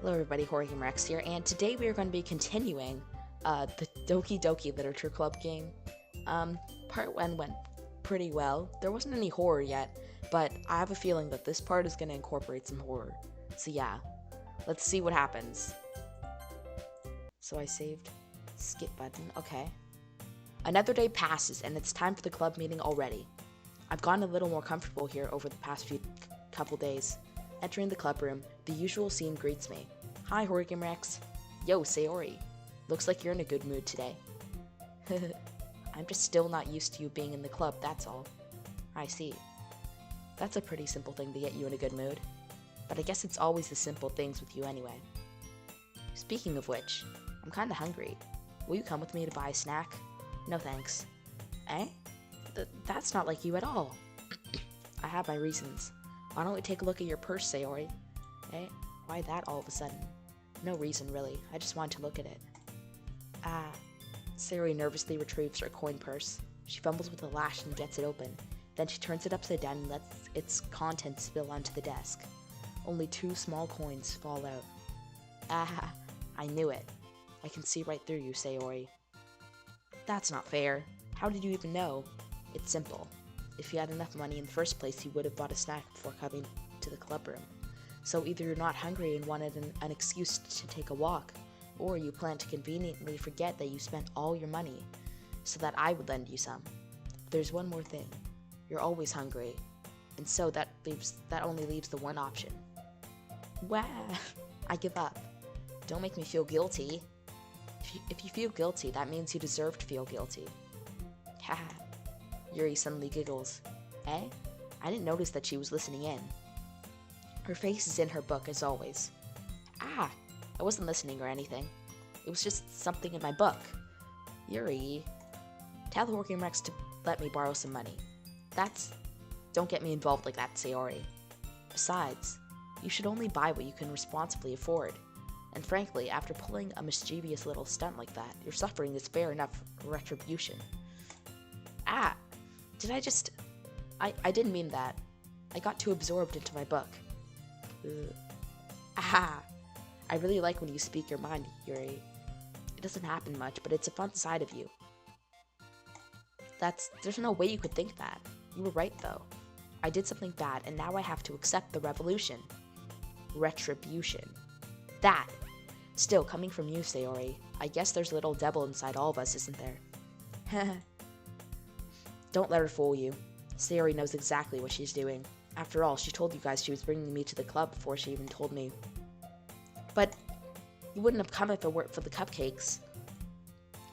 Hello everybody, Jorge Rex here, and today we are going to be continuing the Doki Literature Club game. Part 1 went pretty well. There wasn't any horror yet, but I have a feeling that this part is going to incorporate some horror. So yeah, let's see what happens. So I saved skip button, okay. Another day passes and it's time for the club meeting already. I've gotten a little more comfortable here over the past couple days. Entering the club room, the usual scene greets me. Hi, Horgan Rex. Yo, Sayori. Looks like you're in a good mood today. I'm just still not used to you being in the club, that's all. I see. That's a pretty simple thing to get you in a good mood. But I guess it's always the simple things with you anyway. Speaking of which, I'm kinda hungry. Will you come with me to buy a snack? No thanks. Eh? That's not like you at all. I have my reasons. Why don't we take a look at your purse, Sayori? Eh? Why that all of a sudden? No reason, really. I just wanted to look at it. Ah. Sayori nervously retrieves her coin purse. She fumbles with the lash and gets it open. Then she turns it upside down and lets its contents spill onto the desk. Only 2 small coins fall out. Ah, I knew it. I can see right through you, Sayori. That's not fair. How did you even know? It's simple. If you had enough money in the first place, you would have bought a snack before coming to the club room. So either you're not hungry and wanted an excuse to take a walk, or you plan to conveniently forget that you spent all your money, so that I would lend you some. There's one more thing. You're always hungry, and so that only leaves the one option. Wah! I give up. Don't make me feel guilty. If you feel guilty, that means you deserve to feel guilty. Haha. Yuri suddenly giggles. Eh? I didn't notice that she was listening in. Her face is in her book, as always. Ah! I wasn't listening or anything. It was just something in my book. Yuri, tell the Working Rex to let me borrow some money. Don't get me involved like that, Sayori. Besides, you should only buy what you can responsibly afford. And frankly, after pulling a mischievous little stunt like that, your suffering is fair enough retribution. Ah! I didn't mean that. I got too absorbed into my book. Aha! I really like when you speak your mind, Yuri. It doesn't happen much, but it's a fun side of you. There's no way you could think that. You were right, though. I did something bad, and now I have to accept the revolution. Retribution. That! Still, coming from you, Sayori, I guess there's a little devil inside all of us, isn't there? Don't let her fool you. Sayori knows exactly what she's doing. After all, she told you guys she was bringing me to the club before she even told me. But you wouldn't have come if it weren't for the cupcakes.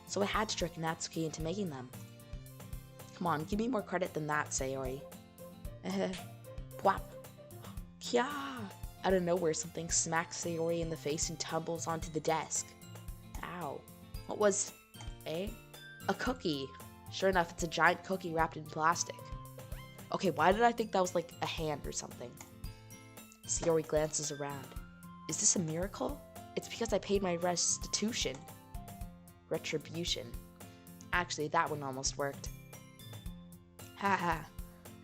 So I had to trick Natsuki into making them. Come on, give me more credit than that, Sayori. Pwap. Kya! Out of nowhere, something smacks Sayori in the face and tumbles onto the desk. Ow. What was... A cookie. Sure enough, it's a giant cookie wrapped in plastic. Okay, why did I think that was like a hand or something? Sayori glances around. Is this a miracle? It's because I paid my restitution. Retribution. Actually, that one almost worked. Haha.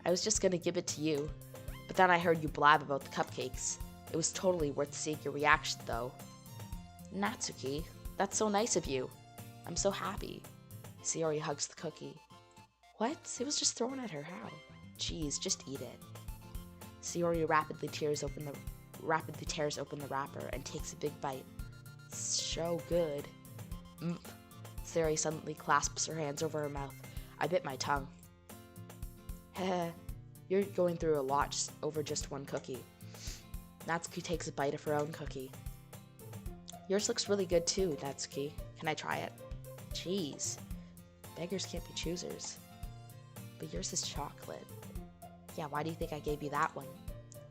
I was just gonna give it to you, but then I heard you blab about the cupcakes. It was totally worth seeing your reaction, though. Natsuki, that's so nice of you. I'm so happy. Sayori hugs the cookie. What? It was just thrown at her. How? Jeez, just eat it. Sayori rapidly tears open the wrapper and takes a big bite. So good. Sayori suddenly clasps her hands over her mouth. I bit my tongue. Heh. You're going through a lot over just one cookie. Natsuki takes a bite of her own cookie. Yours looks really good too, Natsuki. Can I try it? Jeez. Beggars can't be choosers. But yours is chocolate. Yeah, why do you think I gave you that one?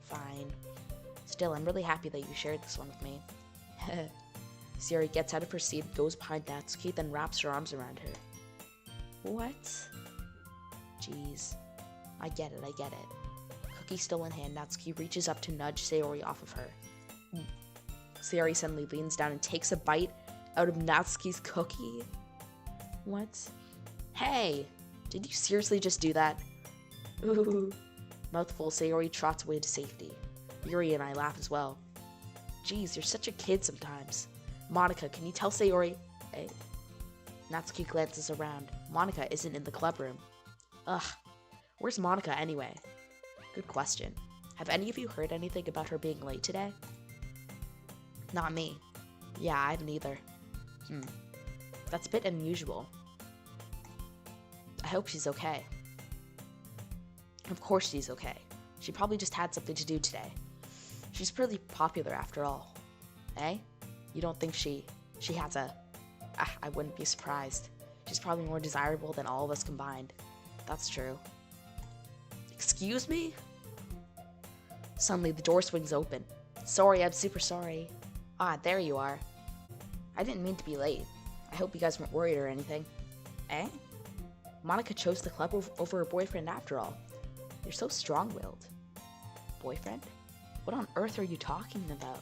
Fine. Still, I'm really happy that you shared this one with me. Sayori gets out of her seat, goes behind Natsuki, then wraps her arms around her. What? Jeez. I get it. Cookie still in hand, Natsuki reaches up to nudge Sayori off of her. Sayori suddenly leans down and takes a bite out of Natsuki's cookie. What? Hey! Did you seriously just do that? Ooh. Mouthful, Sayori trots away to safety. Yuri and I laugh as well. Jeez, you're such a kid sometimes. Monica, can you tell Sayori? Hey. Natsuki glances around. Monica isn't in the club room. Ugh. Where's Monica anyway? Good question. Have any of you heard anything about her being late today? Not me. Yeah, I haven't either. That's a bit unusual. I hope she's okay. Of course she's okay. She probably just had something to do today. She's pretty popular after all. Eh? You don't think she has a... I wouldn't be surprised. She's probably more desirable than all of us combined. That's true. Excuse me? Suddenly the door swings open. Sorry, I'm super sorry. Ah, there you are. I didn't mean to be late. I hope you guys weren't worried or anything. Eh? Monica chose the club over her boyfriend after all. You're so strong-willed. Boyfriend? What on earth are you talking about?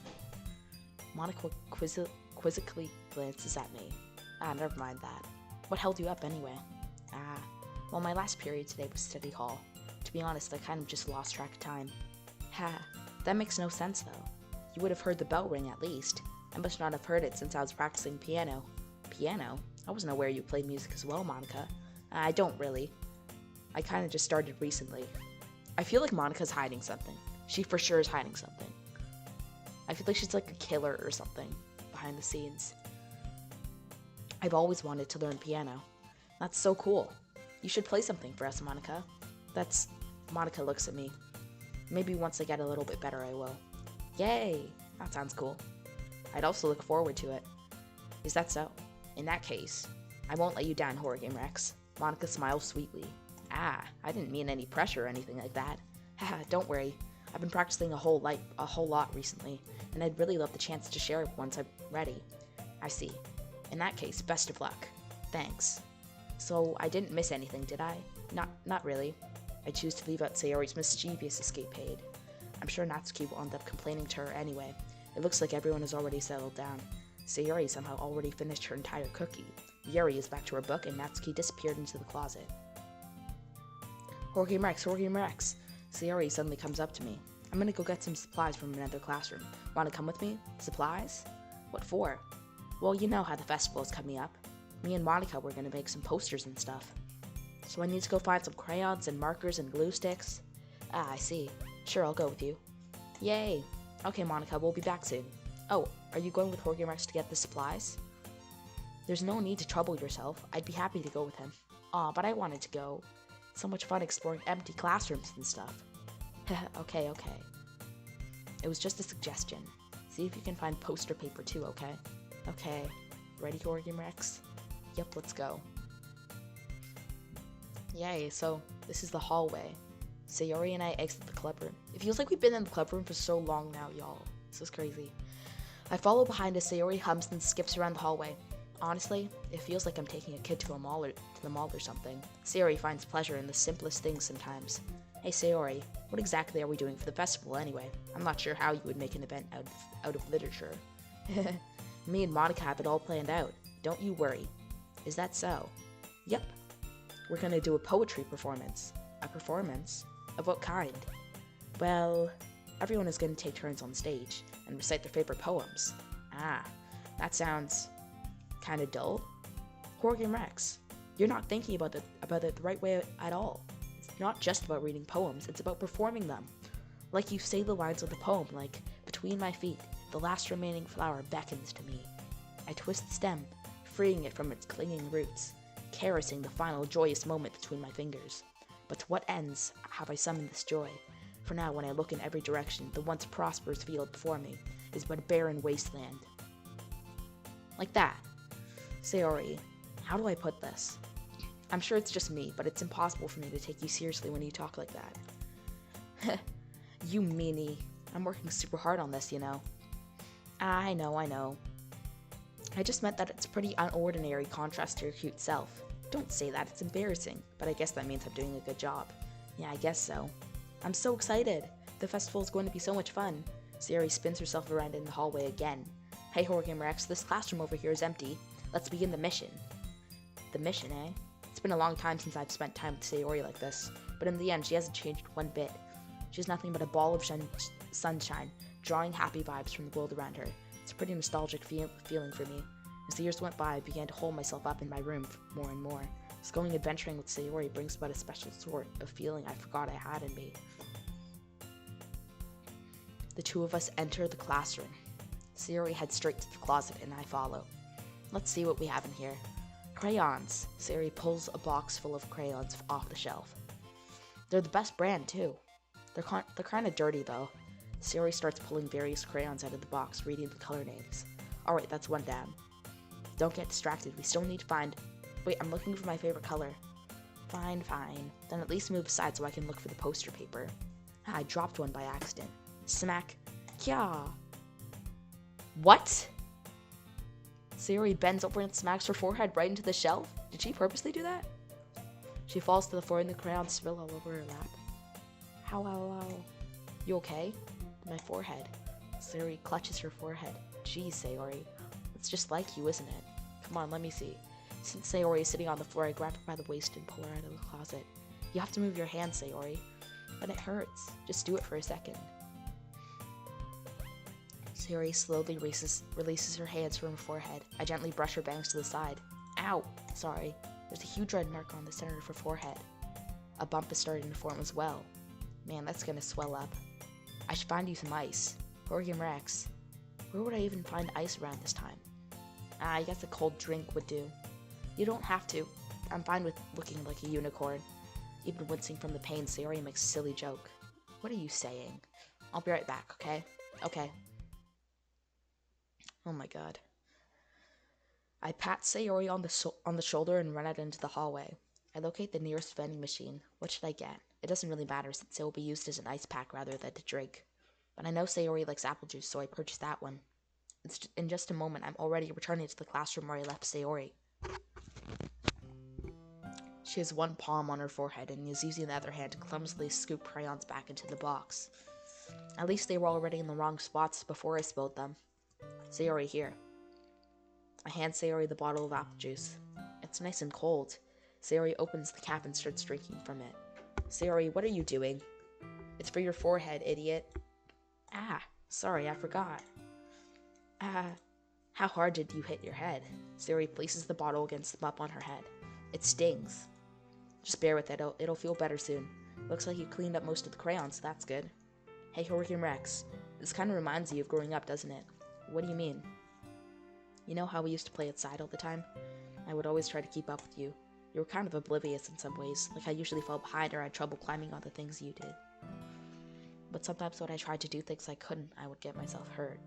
Monica quizzically glances at me. Ah, never mind that. What held you up anyway? Ah, well, my last period today was study hall. To be honest, I kind of just lost track of time. Ha, that makes no sense though. You would have heard the bell ring at least. I must not have heard it since I was practicing piano. Piano? I wasn't aware you played music as well, Monica. I don't really. I kind of just started recently. I feel like Monica's hiding something. She for sure is hiding something. I feel like she's like a killer or something behind the scenes. I've always wanted to learn piano. That's so cool. You should play something for us, Monica. Monica looks at me. Maybe once I get a little bit better, I will. Yay! That sounds cool. I'd also look forward to it. Is that so? In that case, I won't let you down, Horror Game Rex. Monica smiles sweetly. Ah, I didn't mean any pressure or anything like that. Haha, don't worry. I've been practicing a whole lot recently, and I'd really love the chance to share it once I'm ready. I see. In that case, best of luck. Thanks. So, I didn't miss anything, did I? Not really. I choose to leave out Sayori's mischievous escapade. I'm sure Natsuki will end up complaining to her anyway. It looks like everyone has already settled down. Sayori somehow already finished her entire cookie. Yuri is back to her book, and Natsuki disappeared into the closet. Horror Game Rex, Sayori suddenly comes up to me. I'm gonna go get some supplies from another classroom. Wanna come with me? Supplies? What for? Well, you know how the festival is coming up. Me and Monica were gonna make some posters and stuff. So I need to go find some crayons and markers and glue sticks. Ah, I see. Sure, I'll go with you. Yay! Okay, Monica, we'll be back soon. Oh, are you going with Horror Game Rex to get the supplies? There's no need to trouble yourself. I'd be happy to go with him. Aw, but I wanted to go. It's so much fun exploring empty classrooms and stuff. Okay. It was just a suggestion. See if you can find poster paper too, okay? Okay. Ready, Horror Game Rex? Yep, let's go. Yay, so this is the hallway. Sayori and I exit the club room. It feels like we've been in the club room for so long now, y'all. This is crazy. I follow behind as Sayori hums and skips around the hallway. Honestly, it feels like I'm taking a kid to the mall or something. Sayori finds pleasure in the simplest things sometimes. Hey Sayori, what exactly are we doing for the festival anyway? I'm not sure how you would make an event out of literature. Me and Monica have it all planned out. Don't you worry. Is that so? Yep. We're gonna do a poetry performance. A performance? Of what kind? Well, everyone is gonna take turns on stage and recite their favorite poems. Ah, that sounds kinda dull. Horror Game Rex, you're not thinking about it the right way at all. It's not just about reading poems, it's about performing them. Like you say the lines of the poem, like, between my feet, the last remaining flower beckons to me. I twist the stem, freeing it from its clinging roots, caressing the final joyous moment between my fingers. But to what ends have I summoned this joy? For now, when I look in every direction, the once prosperous field before me is but a barren wasteland. Like that. Sayori, how do I put this? I'm sure it's just me, but it's impossible for me to take you seriously when you talk like that. You meanie. I'm working super hard on this, you know. I know. I just meant that it's a pretty unordinary contrast to your cute self. Don't say that, it's embarrassing, but I guess that means I'm doing a good job. Yeah, I guess so. I'm so excited. The festival is going to be so much fun. Sayori spins herself around in the hallway again. Hey, Horror Game Rex, this classroom over here is empty. Let's begin the mission. The mission, eh? It's been a long time since I've spent time with Sayori like this, but in the end, she hasn't changed one bit. She's nothing but a ball of sunshine, drawing happy vibes from the world around her. It's a pretty nostalgic feeling for me. As the years went by, I began to hold myself up in my room more and more. As going adventuring with Sayori brings about a special sort of feeling I forgot I had in me. The two of us enter the classroom. Sayori heads straight to the closet and I follow. Let's see what we have in here. Crayons. Sayori pulls a box full of crayons off the shelf. They're the best brand, too. They're kind of dirty, though. Sayori starts pulling various crayons out of the box, reading the color names. Alright, that's one down. Don't get distracted. We still need to find... Wait, I'm looking for my favorite color. Fine. Then at least move aside so I can look for the poster paper. I dropped one by accident. Smack. Kya. What? Sayori bends over and smacks her forehead right into the shelf? Did she purposely do that? She falls to the floor and the crayons spill all over her lap. Ow. You okay? My forehead. Sayori clutches her forehead. Geez, Sayori. It's just like you, isn't it? Come on, let me see. Since Sayori is sitting on the floor, I grab her by the waist and pull her out of the closet. You have to move your hand, Sayori. But it hurts. Just do it for a second. Sayori slowly releases her hands from her forehead. I gently brush her bangs to the side. Ow! Sorry. There's a huge red mark on the center of her forehead. A bump is starting to form as well. Man, that's gonna swell up. I should find you some ice. Horgan Rex. Where would I even find ice around this time? I guess a cold drink would do. You don't have to. I'm fine with looking like a unicorn. Even wincing from the pain, Sayori makes a silly joke. What are you saying? I'll be right back, okay? Okay. Oh my god. I pat Sayori on the shoulder and run out into the hallway. I locate the nearest vending machine. What should I get? It doesn't really matter since it will be used as an ice pack rather than to drink. But I know Sayori likes apple juice, so I purchase that one. In just a moment, I'm already returning to the classroom where I left Sayori. She has one palm on her forehead and is using the other hand to clumsily scoop crayons back into the box. At least they were already in the wrong spots before I spilled them. Sayori, here. I hand Sayori the bottle of apple juice. It's nice and cold. Sayori opens the cap and starts drinking from it. Sayori, what are you doing? It's for your forehead, idiot. Ah, sorry, I forgot. How hard did you hit your head? Sayori places the bottle against the bump on her head. It stings. Just bear with it, it'll feel better soon. Looks like you cleaned up most of the crayons, so that's good. Hey, Horgan Rex. This kind of reminds you of growing up, doesn't it? What do you mean? You know how we used to play outside all the time? I would always try to keep up with you. You were kind of oblivious in some ways, like I usually fell behind or had trouble climbing on the things you did. But sometimes when I tried to do things I couldn't, I would get myself hurt.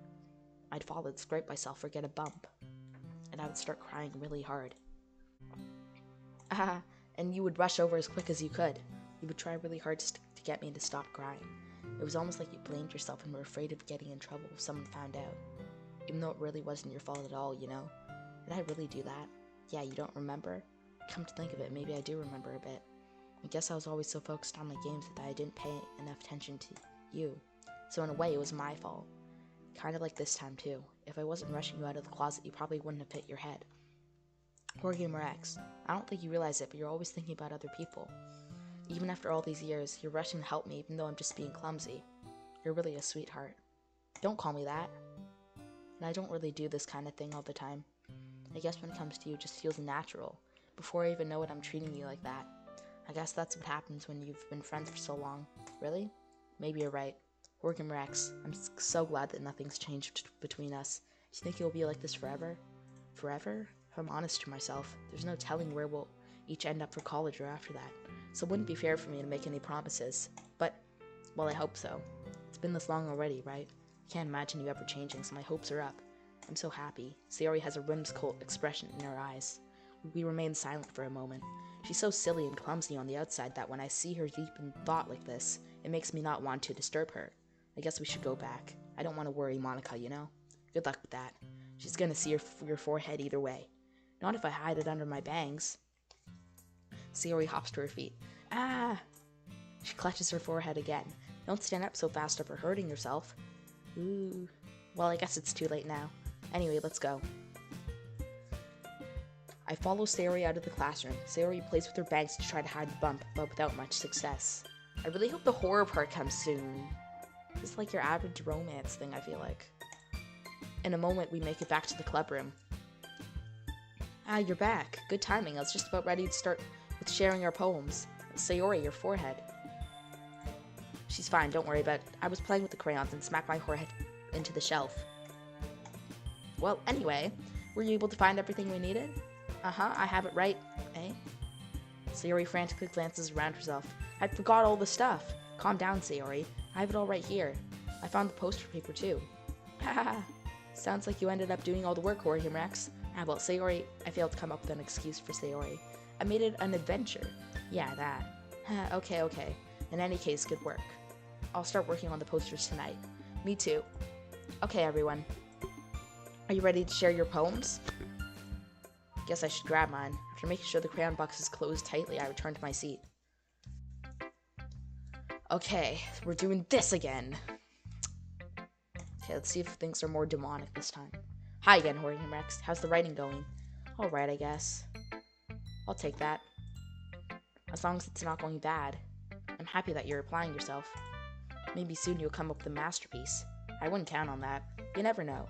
I'd fall and scrape myself or get a bump. And I would start crying really hard. And you would rush over as quick as you could. You would try really hard to get me to stop crying. It was almost like you blamed yourself and were afraid of getting in trouble if someone found out. Even though it really wasn't your fault at all, you know? Did I really do that? Yeah, you don't remember? Come to think of it, maybe I do remember a bit. I guess I was always so focused on my games that I didn't pay enough attention to you. So in a way, it was my fault. Kind of like this time, too. If I wasn't rushing you out of the closet, you probably wouldn't have hit your head. Horgan Rex, I don't think you realize it, but you're always thinking about other people. Even after all these years, you're rushing to help me, even though I'm just being clumsy. You're really a sweetheart. Don't call me that. And I don't really do this kind of thing all the time. I guess when it comes to you, it just feels natural. Before I even know it, I'm treating you like that. I guess that's what happens when you've been friends for so long. Really? Maybe you're right. Horgan Rex, I'm so glad that nothing's changed between us. Do you think it'll be like this forever? Forever? If I'm honest to myself, there's no telling where we'll each end up for college or after that. So it wouldn't be fair for me to make any promises. But, well, I hope so. It's been this long already, right? I can't imagine you ever changing, so my hopes are up. I'm so happy. Sayori has a whimsical expression in her eyes. We remain silent for a moment. She's so silly and clumsy on the outside that when I see her deep in thought like this, it makes me not want to disturb her. I guess we should go back. I don't want to worry Monica, you know? Good luck with that. She's gonna see your forehead either way. Not if I hide it under my bangs. Sayori hops to her feet. Ah! She clutches her forehead again. Don't stand up so fast over hurting yourself. Ooh. Well, I guess it's too late now. Anyway, let's go. I follow Sayori out of the classroom. Sayori plays with her bangs to try to hide the bump, but without much success. I really hope the horror part comes soon. It's like your average romance thing, I feel like. In a moment, we make it back to the club room. Ah, you're back. Good timing. I was just about ready to start with sharing our poems. Sayori, your forehead. She's fine, don't worry about it. I was playing with the crayons and smacked my forehead into the shelf. Well, anyway, were you able to find everything we needed? Uh-huh, I have it right, eh? Sayori frantically glances around herself. I forgot all the stuff. Calm down, Sayori. I have it all right here. I found the poster paper, too. Haha. Sounds like you ended up doing all the work, Jorge Rex. Ah, well, Sayori, I failed to come up with an excuse for Sayori. I made it an adventure. Yeah, that. Okay. In any case, good work. I'll start working on the posters tonight. Me too. Okay, everyone. Are you ready to share your poems? Guess I should grab mine. After making sure the crayon box is closed tightly, I return to my seat. Okay, we're doing this again. Okay, let's see if things are more demonic this time. Hi again, Jorge Rex. How's the writing going? Alright, I guess. I'll take that. As long as it's not going bad. I'm happy that you're applying yourself. Maybe soon you'll come up with a masterpiece. I wouldn't count on that. You never know.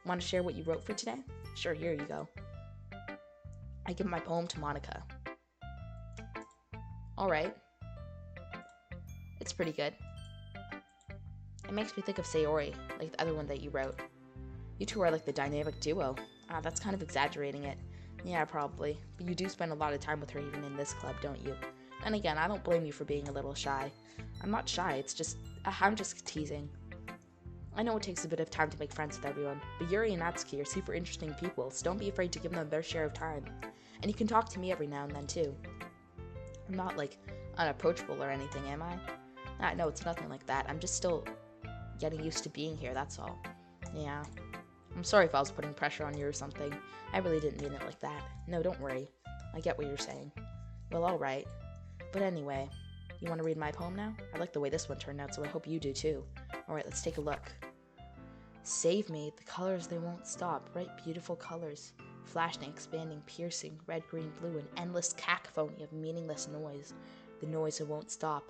Want to share what you wrote for today? Sure, here you go. I give my poem to Monica. Alright. It's pretty good. It makes me think of Sayori, like the other one that you wrote. You two are like the dynamic duo. Ah, that's kind of exaggerating it. Yeah, probably. But you do spend a lot of time with her even in this club, don't you? And again, I don't blame you for being a little shy. I'm not shy, it's just... I'm just teasing. I know it takes a bit of time to make friends with everyone, but Yuri and Natsuki are super interesting people, so don't be afraid to give them their share of time. And you can talk to me every now and then, too. I'm not, like, unapproachable or anything, am I? No, it's nothing like that. I'm just still getting used to being here, that's all. Yeah. I'm sorry if I was putting pressure on you or something. I really didn't mean it like that. No, don't worry. I get what you're saying. Well, alright. But anyway, you want to read my poem now? I like the way this one turned out, so I hope you do too. Alright, let's take a look. Save me, the colors they won't stop, bright beautiful colors. Flashing, expanding, piercing, red, green, blue, an endless cacophony of meaningless noise. The noise that won't stop.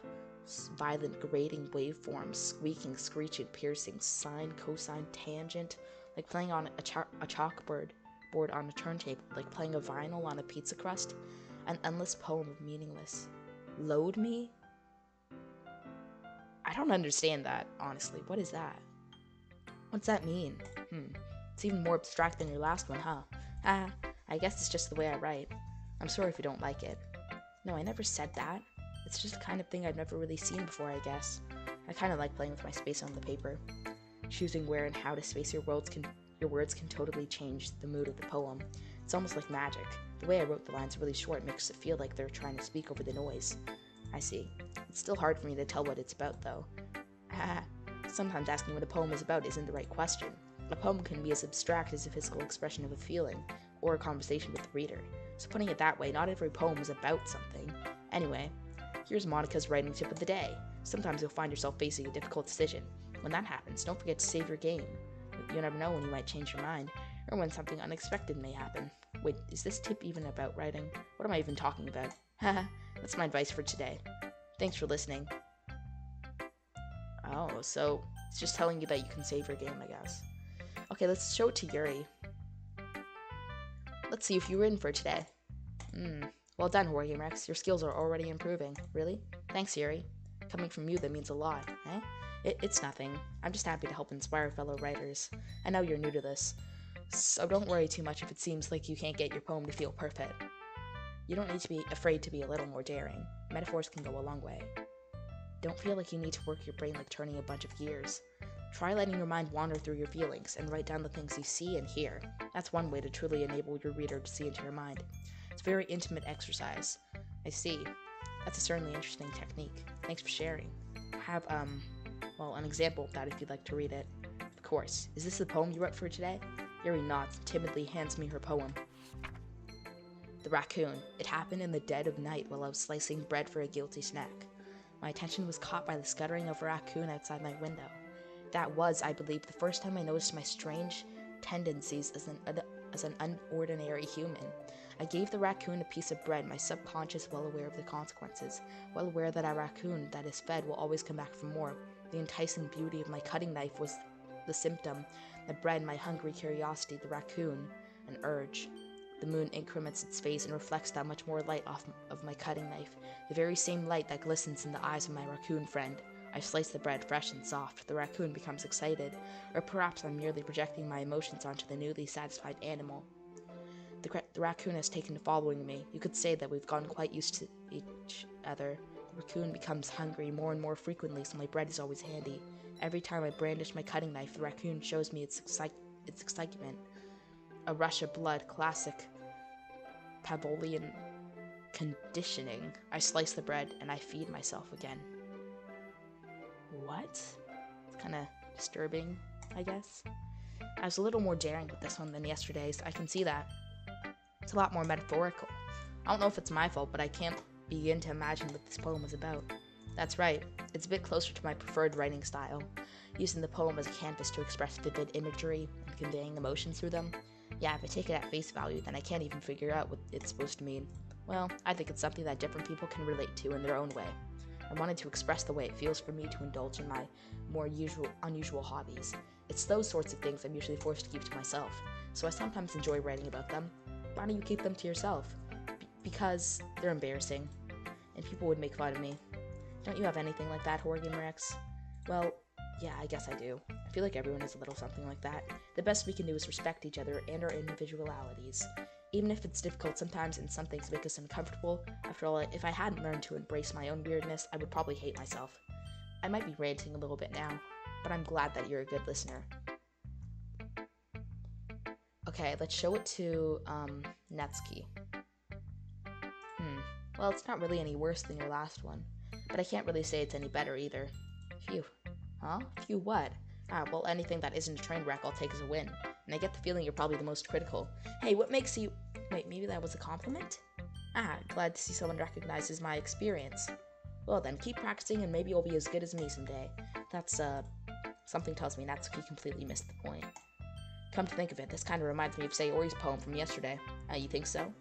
Violent, grating waveforms, squeaking, screeching, piercing, sine, cosine, tangent, like playing on a chalkboard on a turntable, like playing a vinyl on a pizza crust. An endless poem of meaningless. Load me? I don't understand that, honestly. What is that? What's that mean? It's even more abstract than your last one, huh? I guess it's just the way I write. I'm sorry if you don't like it. No, I never said that. It's just the kind of thing I've never really seen before, I guess. I kind of like playing with my space on the paper. Choosing where and how to space your words can totally change the mood of the poem. It's almost like magic. The way I wrote the lines really short makes it feel like they're trying to speak over the noise. I see. It's still hard for me to tell what it's about, though. Sometimes asking what a poem is about isn't the right question. A poem can be as abstract as a physical expression of a feeling, or a conversation with the reader. So putting it that way, not every poem is about something. Anyway, here's Monica's writing tip of the day. Sometimes you'll find yourself facing a difficult decision. When that happens, don't forget to save your game. You never know when you might change your mind, or when something unexpected may happen. Wait, is this tip even about writing? What am I even talking about? Haha, that's my advice for today. Thanks for listening. Oh, so it's just telling you that you can save your game, I guess. Okay, let's show it to Yuri. Let's see if you were in for today. Well done, Jorge Rex. Your skills are already improving. Really? Thanks, Yuri. Coming from you, that means a lot, eh? It's nothing. I'm just happy to help inspire fellow writers. I know you're new to this, so don't worry too much if it seems like you can't get your poem to feel perfect. You don't need to be afraid to be a little more daring. Metaphors can go a long way. Don't feel like you need to work your brain like turning a bunch of gears. Try letting your mind wander through your feelings and write down the things you see and hear. That's one way to truly enable your reader to see into your mind. It's a very intimate exercise. I see. That's a certainly interesting technique. Thanks for sharing. I have, an example of that if you'd like to read it. Of course. Is this the poem you wrote for today? Yuri nods and timidly hands me her poem. The raccoon. It happened in the dead of night while I was slicing bread for a guilty snack. My attention was caught by the scuttering of a raccoon outside my window. That was, I believe, the first time I noticed my strange tendencies as an unordinary human. I gave the raccoon a piece of bread, my subconscious well aware of the consequences, well aware that a raccoon that is fed will always come back for more, The enticing beauty of my cutting knife was the symptom that bred my hungry curiosity, the raccoon, an urge. The moon increments its face and reflects that much more light off of my cutting knife, the very same light that glistens in the eyes of my raccoon friend. I slice the bread fresh and soft. The raccoon becomes excited, or perhaps I'm merely projecting my emotions onto the newly satisfied animal. The raccoon has taken to following me. You could say that we've gotten quite used to each other. The raccoon becomes hungry more and more frequently, so my bread is always handy. Every time I brandish my cutting knife, the raccoon shows me its excitement. A rush of blood, classic Pavlovian conditioning. I slice the bread and I feed myself again. What? It's kind of disturbing, I guess. I was a little more daring with this one than yesterday's. I can see that. It's a lot more metaphorical. I don't know if it's my fault, but I can't begin to imagine what this poem is about. That's right. It's a bit closer to my preferred writing style, using the poem as a canvas to express vivid imagery and conveying emotions through them. Yeah, if I take it at face value, then I can't even figure out what it's supposed to mean. Well, I think it's something that different people can relate to in their own way. I wanted to express the way it feels for me to indulge in my more unusual hobbies. It's those sorts of things I'm usually forced to keep to myself, so I sometimes enjoy writing about them. Why don't you keep them to yourself? Because they're embarrassing, and people would make fun of me. Don't you have anything like that, Horgan Rex? Well, yeah, I guess I do. I feel like everyone has a little something like that. The best we can do is respect each other and our individualities. Even if it's difficult sometimes and some things make us uncomfortable, after all, if I hadn't learned to embrace my own weirdness, I would probably hate myself. I might be ranting a little bit now, but I'm glad that you're a good listener. Okay, let's show it to, Netsuki. Well, it's not really any worse than your last one, but I can't really say it's any better either. Phew. Huh? Phew what? Well, anything that isn't a train wreck I'll take as a win, and I get the feeling you're probably the most critical. Hey, what makes you... Wait, maybe that was a compliment? Glad to see someone recognizes my experience. Well then, keep practicing and maybe you'll be as good as me someday. That's, something tells me Natsuki completely missed the point. Come to think of it, this kind of reminds me of Sayori's poem from yesterday. You think so?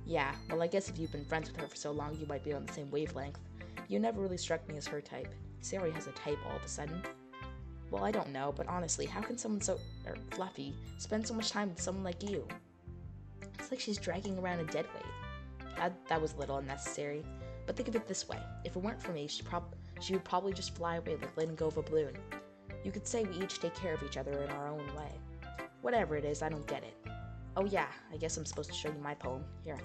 Yeah, well I guess if you've been friends with her for so long, you might be on the same wavelength. You never really struck me as her type. Sayori has a type all of a sudden. Well, I don't know, but honestly, how can someone so fluffy spend so much time with someone like you? It's like she's dragging around a dead weight. That was a little unnecessary, but think of it this way. If it weren't for me, she would probably just fly away like letting go of a balloon. You could say we each take care of each other in our own way. Whatever it is, I don't get it. Oh yeah, I guess I'm supposed to show you my poem. Here.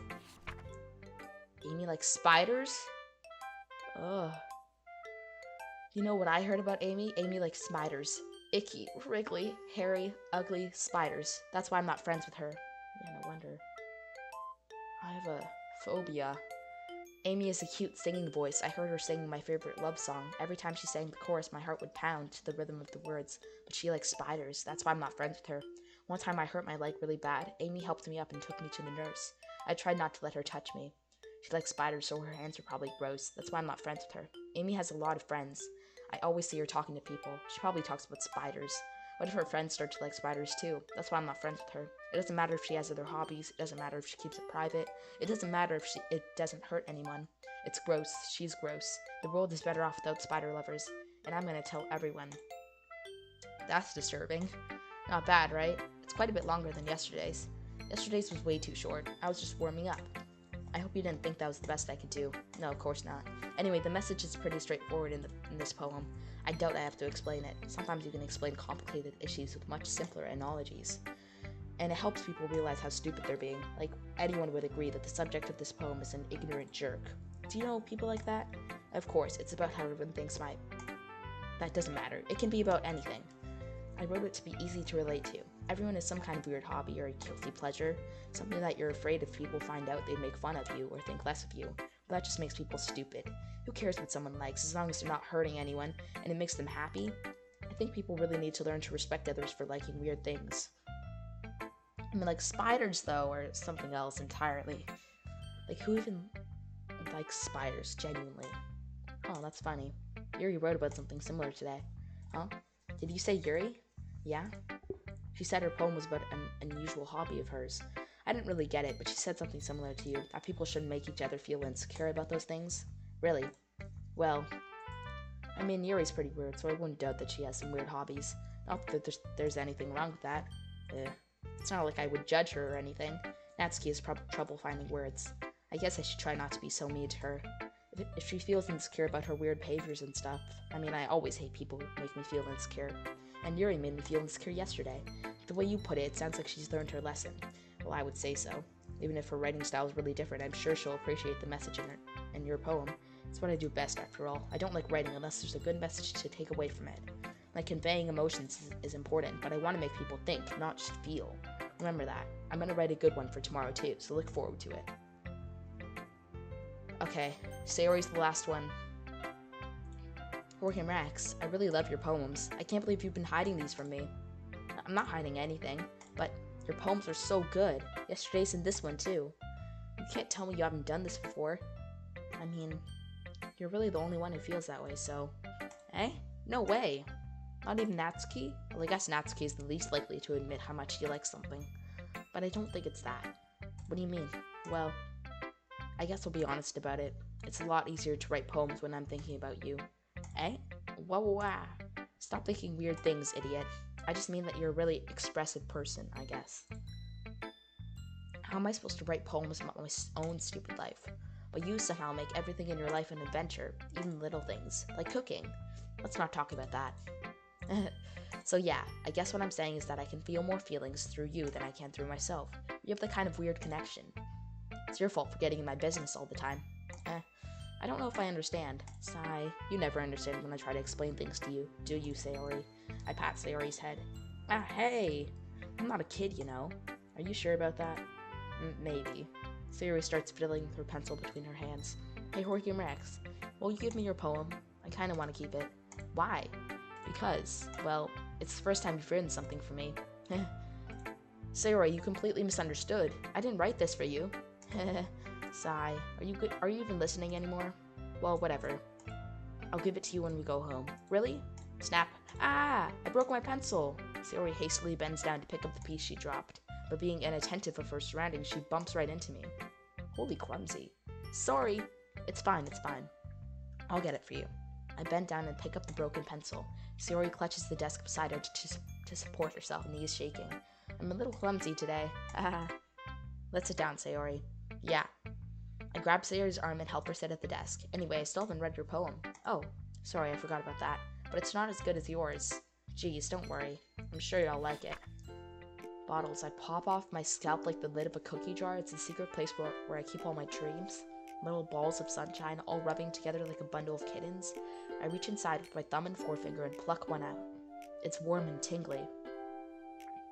Amy likes spiders? Ugh. You know what I heard about Amy? Amy likes spiders. Icky, wriggly, hairy, ugly spiders. That's why I'm not friends with her. Yeah, no wonder. I have a phobia. Amy has a cute singing voice. I heard her singing my favorite love song. Every time she sang the chorus, my heart would pound to the rhythm of the words. But she likes spiders. That's why I'm not friends with her. One time I hurt my leg really bad. Amy helped me up and took me to the nurse. I tried not to let her touch me. She likes spiders, so her hands are probably gross. That's why I'm not friends with her. Amy has a lot of friends. I always see her talking to people. She probably talks about spiders. What if her friends start to like spiders too? That's why I'm not friends with her. It doesn't matter if she has other hobbies. It doesn't matter if she keeps it private. It doesn't matter if it doesn't hurt anyone. It's gross. She's gross. The world is better off without spider lovers. And I'm gonna tell everyone. That's disturbing. Not bad, right? It's quite a bit longer than yesterday's. Yesterday's was way too short. I was just warming up. I hope you didn't think that was the best I could do. No, of course not. Anyway, the message is pretty straightforward in this poem. I doubt I have to explain it. Sometimes you can explain complicated issues with much simpler analogies. And it helps people realize how stupid they're being. Like, anyone would agree that the subject of this poem is an ignorant jerk. Do you know people like that? Of course, it's about how everyone thinks that doesn't matter. It can be about anything. I wrote it to be easy to relate to. Everyone has some kind of weird hobby or a guilty pleasure, something that you're afraid if people find out they'd make fun of you or think less of you. But that just makes people stupid. Who cares what someone likes as long as they're not hurting anyone and it makes them happy? I think people really need to learn to respect others for liking weird things. I mean, like spiders though, or something else entirely. Like who even likes spiders, genuinely? Oh, that's funny. Yuri wrote about something similar today. Huh? Did you say Yuri? Yeah? She said her poem was about an unusual hobby of hers. I didn't really get it, but she said something similar to you, that people shouldn't make each other feel insecure about those things. Really? Well, I mean, Yuri's pretty weird, so I wouldn't doubt that she has some weird hobbies. Not that there's anything wrong with that. It's not like I would judge her or anything. Natsuki has trouble finding words. I guess I should try not to be so mean to her. If she feels insecure about her weird behaviors and stuff, I mean, I always hate people who make me feel insecure. And Yuri made me feel insecure yesterday. The way you put it, it sounds like she's learned her lesson. Well, I would say so. Even if her writing style is really different, I'm sure she'll appreciate the message in your poem. It's what I do best, after all. I don't like writing unless there's a good message to take away from it. Like, conveying emotions is important, but I want to make people think, not just feel. Remember that. I'm going to write a good one for tomorrow, too, so look forward to it. Okay, Sayori's the last one. Working Rex, I really love your poems. I can't believe you've been hiding these from me. I'm not hiding anything, but your poems are so good. Yesterday's and this one, too. You can't tell me you haven't done this before. I mean, you're really the only one who feels that way, so... Eh? No way. Not even Natsuki? Well, I guess Natsuki is the least likely to admit how much he likes something. But I don't think it's that. What do you mean? Well, I guess I'll be honest about it. It's a lot easier to write poems when I'm thinking about you. Eh? Wah. Stop thinking weird things, idiot. I just mean that you're a really expressive person, I guess. How am I supposed to write poems about my own stupid life? But you somehow make everything in your life an adventure, even little things, like cooking. Let's not talk about that. So yeah, I guess what I'm saying is that I can feel more feelings through you than I can through myself. We have the kind of weird connection. It's your fault for getting in my business all the time. I don't know if I understand. Sigh. You never understand when I try to explain things to you, do you, Sayori? I pat Sayori's head. Ah, hey! I'm not a kid, you know. Are you sure about that? Maybe. Sayori starts fiddling with her pencil between her hands. Hey, Horky Rex, will you give me your poem? I kinda want to keep it. Why? Because, well, it's the first time you've written something for me. Sayori, you completely misunderstood. I didn't write this for you. Sigh. Are you even listening anymore? Well, whatever. I'll give it to you when we go home. Really? Snap. Ah! I broke my pencil! Sayori hastily bends down to pick up the piece she dropped, but being inattentive of her surroundings, she bumps right into me. Holy clumsy. Sorry! It's fine. I'll get it for you. I bend down and pick up the broken pencil. Sayori clutches the desk beside her to support herself, knees shaking. I'm a little clumsy today. Let's sit down, Sayori. Yeah. I grab Sayori's arm and help her sit at the desk. Anyway, I still haven't read your poem. Oh, sorry, I forgot about that. But it's not as good as yours. Geez, don't worry. I'm sure you'll like it. Bottles. I pop off my scalp like the lid of a cookie jar. It's a secret place where I keep all my dreams. Little balls of sunshine, all rubbing together like a bundle of kittens. I reach inside with my thumb and forefinger and pluck one out. It's warm and tingly.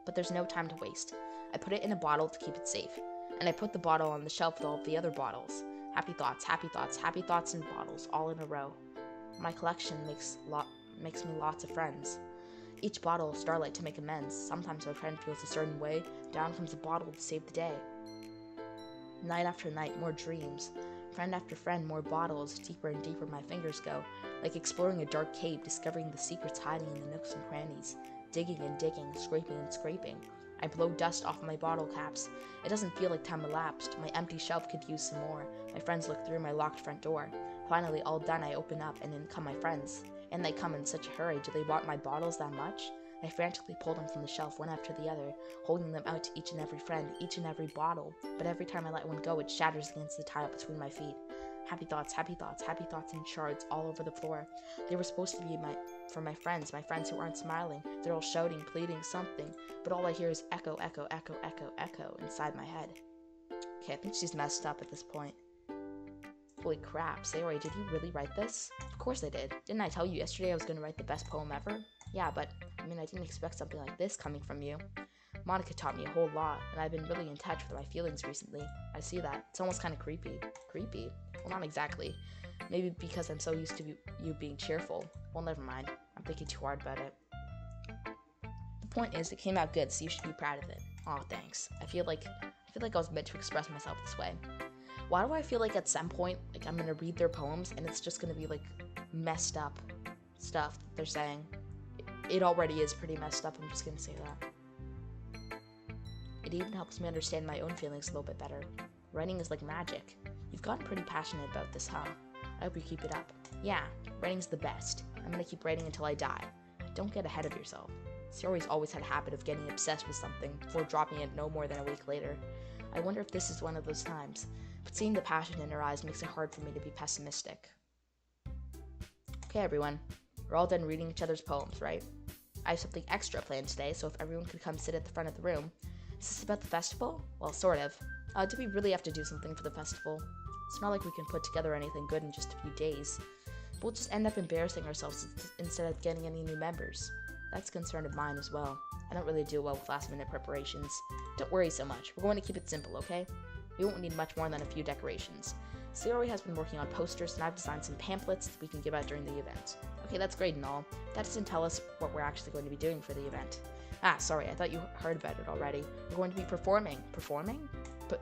But there's no time to waste. I put it in a bottle to keep it safe. And I put the bottle on the shelf with all of the other bottles. Happy thoughts in bottles, all in a row. My collection makes me lots of friends. Each bottle is starlight to make amends. Sometimes my friend feels a certain way. Down comes a bottle to save the day. Night after night, more dreams. Friend after friend, more bottles. Deeper and deeper my fingers go. Like exploring a dark cave, discovering the secrets hiding in the nooks and crannies. Digging and digging, scraping and scraping. I blow dust off my bottle caps. It doesn't feel like time elapsed. My empty shelf could use some more. My friends look through my locked front door. Finally, all done, I open up, and in come my friends. And they come in such a hurry. Do they want my bottles that much? I frantically pull them from the shelf one after the other, holding them out to each and every friend, each and every bottle. But every time I let one go, it shatters against the tile between my feet. Happy thoughts in shards all over the floor. They were supposed to be for my friends who aren't smiling. They're all shouting, pleading, something, but all I hear is echo, echo, echo, echo, echo inside my head. Okay, I think she's messed up at this point. Holy crap, Sayori, did you really write this? Of course I did. Didn't I tell you yesterday I was going to write the best poem ever? Yeah, but, I mean, I didn't expect something like this coming from you. Monica taught me a whole lot, and I've been really in touch with my feelings recently. I see that. It's almost kind of creepy. Creepy? Well, not exactly. Maybe because I'm so used to you being cheerful. Well, never mind. I'm thinking too hard about it. The point is, it came out good, so you should be proud of it. Aw, thanks. I feel like I was meant to express myself this way. Why do I feel like at some point, like I'm gonna read their poems, and it's just gonna be like messed up stuff that they're saying? It already is pretty messed up, I'm just gonna say that. It even helps me understand my own feelings a little bit better. Writing is like magic. You've gotten pretty passionate about this, huh? I hope you keep it up. Yeah, writing's the best. I'm gonna keep writing until I die. Don't get ahead of yourself. Sayori's always had a habit of getting obsessed with something before dropping it no more than a week later. I wonder if this is one of those times, but seeing the passion in her eyes makes it hard for me to be pessimistic. Okay, everyone. We're all done reading each other's poems, right? I have something extra planned today, so if everyone could come sit at the front of the room. Is this about the festival? Well, sort of. Do we really have to do something for the festival? It's not like we can put together anything good in just a few days. We'll just end up embarrassing ourselves instead of getting any new members. That's a concern of mine as well. I don't really do well with last-minute preparations. Don't worry so much. We're going to keep it simple, okay? We won't need much more than a few decorations. Sayori has been working on posters, and I've designed some pamphlets that we can give out during the event. Okay, that's great and all. That doesn't tell us what we're actually going to be doing for the event. Sorry, I thought you heard about it already. We're going to be performing. Performing? But,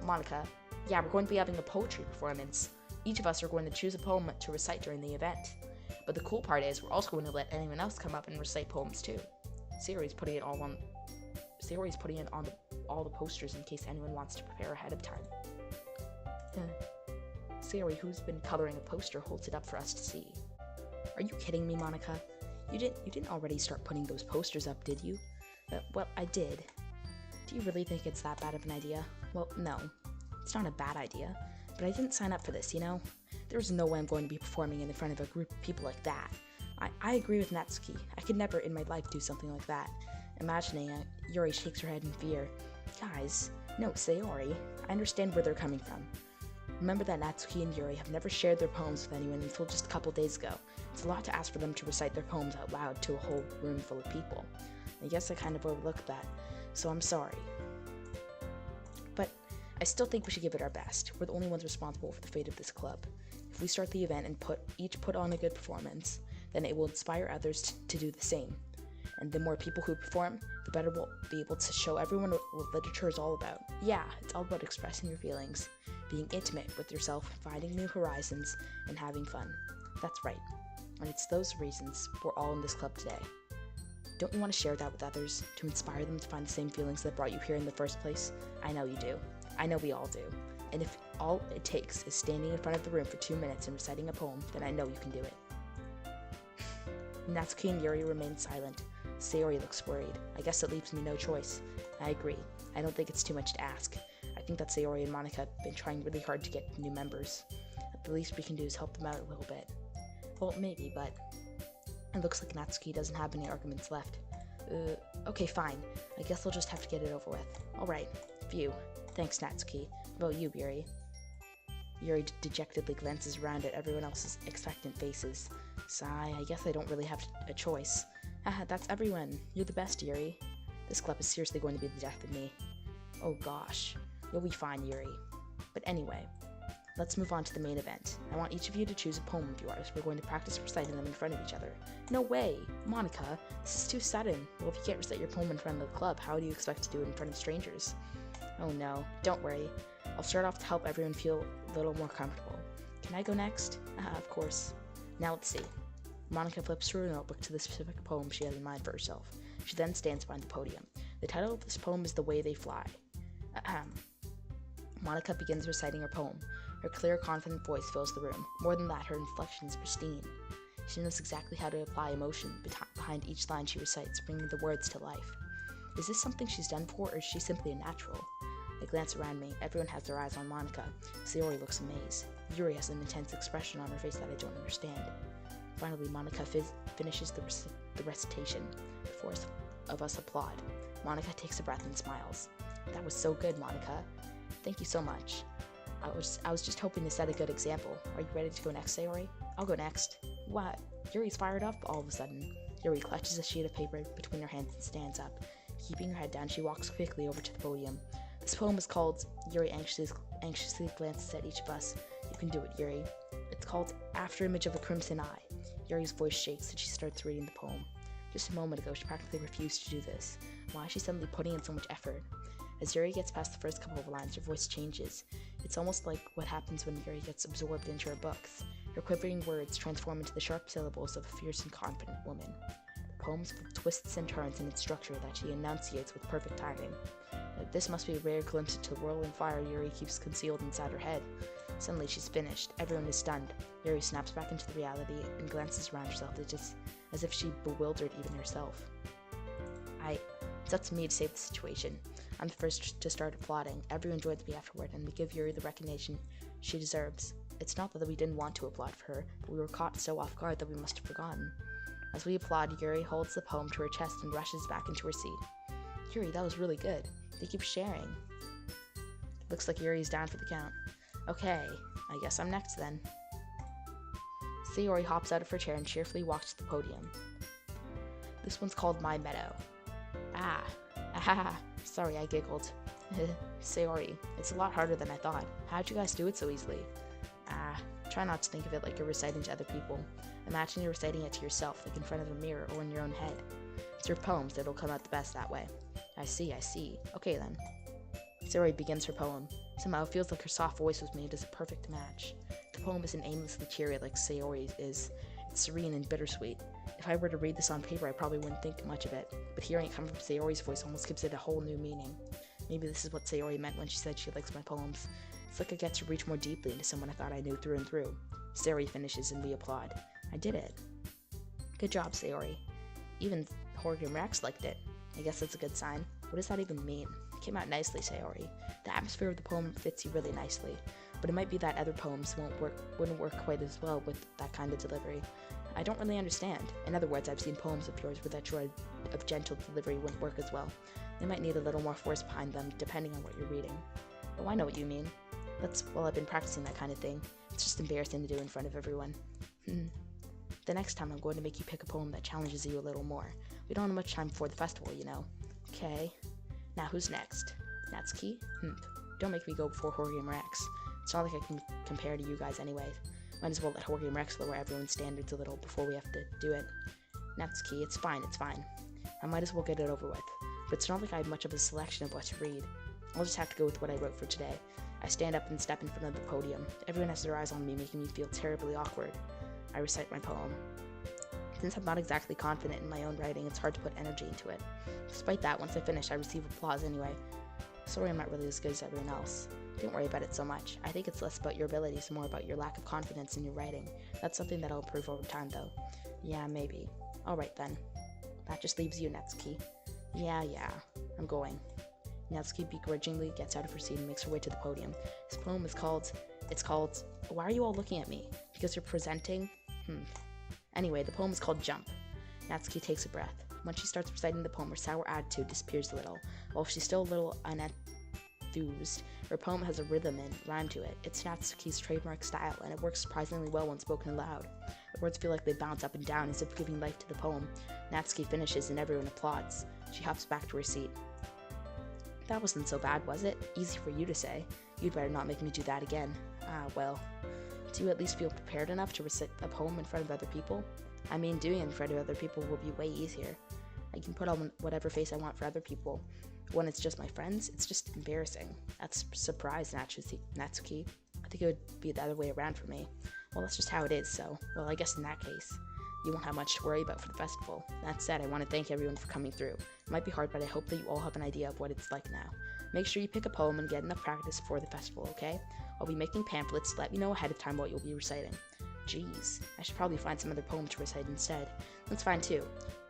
Monica. Yeah, we're going to be having a poetry performance. Each of us are going to choose a poem to recite during the event. But the cool part is, we're also going to let anyone else come up and recite poems too. Sayori's putting it on all the posters in case anyone wants to prepare ahead of time. Sayori, who's been coloring a poster, holds it up for us to see. Are you kidding me, Monica? You didn't already start putting those posters up, did you? Well, I did. Do you really think it's that bad of an idea? Well, no. It's not a bad idea. But I didn't sign up for this, you know? There's no way I'm going to be performing in front of a group of people like that. I agree with Natsuki. I could never in my life do something like that. Imagining it, Yuri shakes her head in fear. Guys, no, Sayori. I understand where they're coming from. Remember that Natsuki and Yuri have never shared their poems with anyone until just a couple days ago. It's a lot to ask for them to recite their poems out loud to a whole room full of people. I guess I kind of overlooked that, so I'm sorry. But I still think we should give it our best. We're the only ones responsible for the fate of this club. If we start the event and each put on a good performance, then it will inspire others to do the same. And the more people who perform, the better we'll be able to show everyone what literature is all about. Yeah, it's all about expressing your feelings, being intimate with yourself, finding new horizons, and having fun. That's right. And it's those reasons we're all in this club today. Don't you want to share that with others, to inspire them to find the same feelings that brought you here in the first place? I know you do. I know we all do. And if all it takes is standing in front of the room for 2 minutes and reciting a poem, then I know you can do it. Natsuki and Yuri remain silent. Sayori looks worried. I guess it leaves me no choice. I agree. I don't think it's too much to ask. I think that Sayori and Monica have been trying really hard to get new members. The least we can do is help them out a little bit. Well, maybe, but it looks like Natsuki doesn't have any arguments left. Okay, fine. I guess I'll just have to get it over with. Alright. Phew. Thanks, Natsuki. What about you, Yuri? Yuri dejectedly glances around at everyone else's expectant faces. Sigh, I guess I don't really have a choice. Haha, that's everyone. You're the best, Yuri. This club is seriously going to be the death of me. Oh gosh. You'll be fine, Yuri. But anyway, let's move on to the main event. I want each of you to choose a poem of yours. We're going to practice reciting them in front of each other. No way! Monica, this is too sudden. Well, if you can't recite your poem in front of the club, how do you expect to do it in front of strangers? Oh no, don't worry. I'll start off to help everyone feel a little more comfortable. Can I go next? Of course. Now let's see. Monica flips through a notebook to the specific poem she has in mind for herself. She then stands behind the podium. The title of this poem is The Way They Fly. Monica begins reciting her poem. Her clear, confident voice fills the room. More than that, her inflection is pristine. She knows exactly how to apply emotion behind each line she recites, bringing the words to life. Is this something she's done before, or is she simply a natural? I glance around me. Everyone has their eyes on Monica. Sayori looks amazed. Yuri has an intense expression on her face that I don't understand. Finally, Monica finishes the recitation. The four of us applaud. Monica takes a breath and smiles. That was so good, Monica. Thank you so much. I was just hoping to set a good example. Are you ready to go next, Sayori? I'll go next. What? Yuri's fired up all of a sudden. Yuri clutches a sheet of paper between her hands and stands up. Keeping her head down, she walks quickly over to the podium. This poem is called, Yuri anxiously glances at each of us. You can do it, Yuri. It's called Afterimage of a Crimson Eye. Yuri's voice shakes and she starts reading the poem. Just a moment ago, she practically refused to do this. Why is she suddenly putting in so much effort? As Yuri gets past the first couple of lines, her voice changes. It's almost like what happens when Yuri gets absorbed into her books. Her quivering words transform into the sharp syllables of a fierce and confident woman. The poem's full of twists and turns in its structure that she enunciates with perfect timing. This must be a rare glimpse into the whirling fire Yuri keeps concealed inside her head. Suddenly, she's finished. Everyone is stunned. Yuri snaps back into the reality and glances around herself, as if she bewildered even herself. It's up to me to save the situation. I'm the first to start applauding. Everyone joins me afterward, and we give Yuri the recognition she deserves. It's not that we didn't want to applaud for her, but we were caught so off guard that we must have forgotten. As we applaud, Yuri holds the poem to her chest and rushes back into her seat. Yuri, that was really good. They keep sharing. Looks like Yuri's down for the count. Okay, I guess I'm next then. Sayori hops out of her chair and cheerfully walks to the podium. This one's called My Meadow. Sorry, I giggled. Sayori, it's a lot harder than I thought. How'd you guys do it so easily? Try not to think of it like you're reciting to other people. Imagine you're reciting it to yourself, like in front of a mirror or in your own head. It's your poems that'll come out the best that way. I see. Okay then. Sayori begins her poem. Somehow it feels like her soft voice was made as a perfect match. The poem isn't aimlessly cheery like Sayori's is. It's serene and bittersweet. If I were to read this on paper, I probably wouldn't think much of it, but hearing it come from Sayori's voice almost gives it a whole new meaning. Maybe this is what Sayori meant when she said she likes my poems. It's like I get to reach more deeply into someone I thought I knew through and through. Sayori finishes and we applaud. I did it. Good job, Sayori. Even Jorge and Rex liked it. I guess that's a good sign. What does that even mean? It came out nicely, Sayori. The atmosphere of the poem fits you really nicely, but it might be that other poems wouldn't work quite as well with that kind of delivery. I don't really understand. In other words, I've seen poems of yours where that sort of gentle delivery wouldn't work as well. They might need a little more force behind them, depending on what you're reading. Oh, I know what you mean. I've been practicing that kind of thing. It's just embarrassing to do in front of everyone. The next time I'm going to make you pick a poem that challenges you a little more. We don't have much time before the festival, you know. Okay. Now who's next? Natsuki? Don't make me go before Jorge and Rex. It's not like I can compare to you guys anyway. Might as well let Jorge and Rex lower everyone's standards a little before we have to do it. Natsuki, it's fine. I might as well get it over with. But it's not like I have much of a selection of what to read. I'll just have to go with what I wrote for today. I stand up and step in front of the podium. Everyone has their eyes on me, making me feel terribly awkward. I recite my poem. Since I'm not exactly confident in my own writing, it's hard to put energy into it. Despite that, once I finish, I receive applause anyway. Sorry I'm not really as good as everyone else. Don't worry about it so much. I think it's less about your abilities, more about your lack of confidence in your writing. That's something that'll improve over time, though. Yeah, maybe. Alright then. That just leaves you, Natsuki. Yeah, I'm going. Natsuki begrudgingly gets out of her seat and makes her way to the podium. His poem is called... Why are you all looking at me? Because you're presenting? Anyway, the poem is called Jump. Natsuki takes a breath. When she starts reciting the poem, her sour attitude disappears a little. While she's still a little unenthused, her poem has a rhythm and rhyme to it. It's Natsuki's trademark style, and it works surprisingly well when spoken aloud. The words feel like they bounce up and down as if giving life to the poem. Natsuki finishes and everyone applauds. She hops back to her seat. That wasn't so bad, was it? Easy for you to say. You'd better not make me do that again. Well. Do you at least feel prepared enough to recite a poem in front of other people? I mean, doing it in front of other people will be way easier. I can put on whatever face I want for other people. When it's just my friends, it's just embarrassing. That's a surprise, Natsuki. I think it would be the other way around for me. Well, that's just how it is, so, well, I guess in that case, you won't have much to worry about for the festival. That said, I want to thank everyone for coming through. It might be hard, but I hope that you all have an idea of what it's like now. Make sure you pick a poem and get enough practice for the festival, okay? I'll be making pamphlets, so let me know ahead of time what you'll be reciting. Jeez, I should probably find some other poem to recite instead. That's fine too.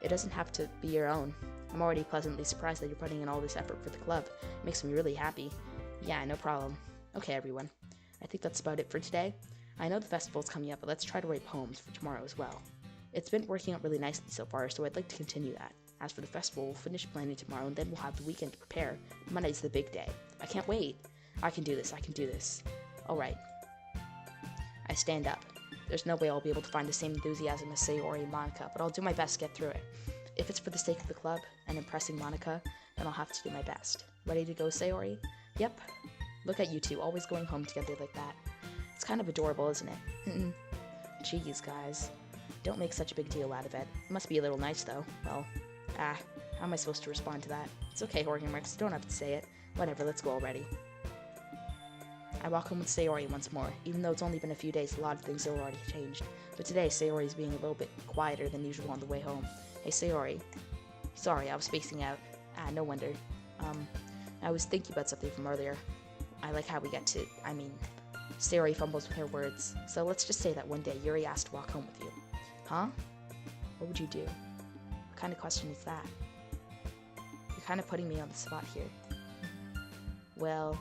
It doesn't have to be your own. I'm already pleasantly surprised that you're putting in all this effort for the club. It makes me really happy. Yeah, no problem. Okay, everyone. I think that's about it for today. I know the festival's coming up, but let's try to write poems for tomorrow as well. It's been working out really nicely so far, so I'd like to continue that. As for the festival, we'll finish planning tomorrow, and then we'll have the weekend to prepare. Monday's the big day. I can't wait. I can do this. Alright. I stand up. There's no way I'll be able to find the same enthusiasm as Sayori and Monica, but I'll do my best to get through it. If it's for the sake of the club and impressing Monica, then I'll have to do my best. Ready to go, Sayori? Yep. Look at you two, always going home together like that. It's kind of adorable, isn't it? Jeez, guys. Don't make such a big deal out of it. It must be a little nice, though. Well, how am I supposed to respond to that? It's okay, Jorge and Rex, don't have to say it. Whatever, let's go already. I walk home with Sayori once more. Even though it's only been a few days, a lot of things have already changed. But today, Sayori's being a little bit quieter than usual on the way home. Hey, Sayori. Sorry, I was spacing out. No wonder. I was thinking about something from earlier. I like how we get to, Sayori fumbles with her words. So let's just say that one day Yuri asked to walk home with you. Huh? What would you do? What kind of question is that? You're kind of putting me on the spot here. Well,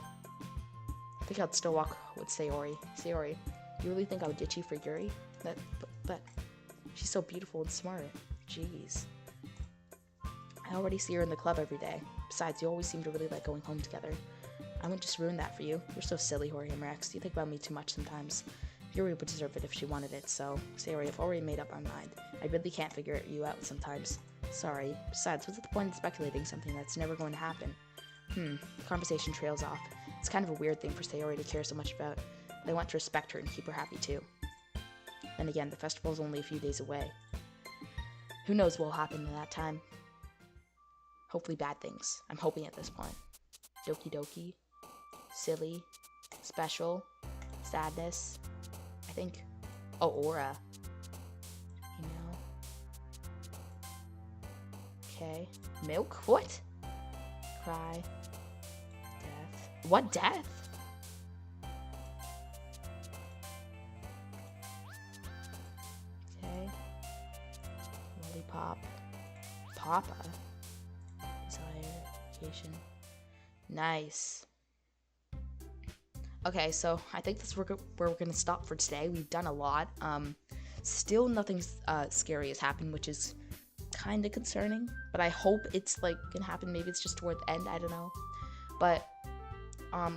I think I'd still walk with Sayori. Sayori, you really think I would ditch you for Yuri? But she's so beautiful and smart. Jeez. I already see her in the club every day. Besides, you always seem to really like going home together. I wouldn't just ruin that for you. You're so silly, Hori Rex. You think about me too much sometimes. Yuri would deserve it if she wanted it, so Sayori, I've already made up my mind. I really can't figure you out sometimes. Sorry. Besides, what's the point in speculating something that's never going to happen? The conversation trails off. It's kind of a weird thing for Sayori to care so much about, but I want to respect her and keep her happy too. Then again, the festival's only a few days away. Who knows what will happen in that time? Hopefully bad things. I'm hoping at this point. Doki Doki. Silly. Special. Sadness. I think. Oh, aura. You know. Okay. Milk? What? Cry. Death. What death? Okay. Lollipop. Papa. Desire. Vacation. Nice. Okay, so I think that's where we're gonna stop for today. We've done a lot. Still nothing scary has happened, which is kind of concerning. But I hope it's like gonna happen. Maybe it's just toward the end. I don't know. But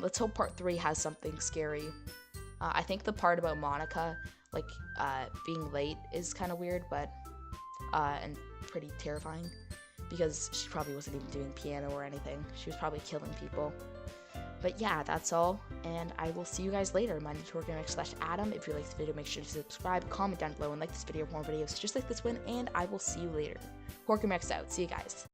let's hope part 3 has something scary. I think the part about Monica, like being late, is kind of weird, but and pretty terrifying because she probably wasn't even doing piano or anything. She was probably killing people. But yeah, that's all, and I will see you guys later. My name is HorrorGameX/Adam. If you liked this video, make sure to subscribe, comment down below, and like this video for more videos just like this one, and I will see you later. HorrorGameX out. See you guys.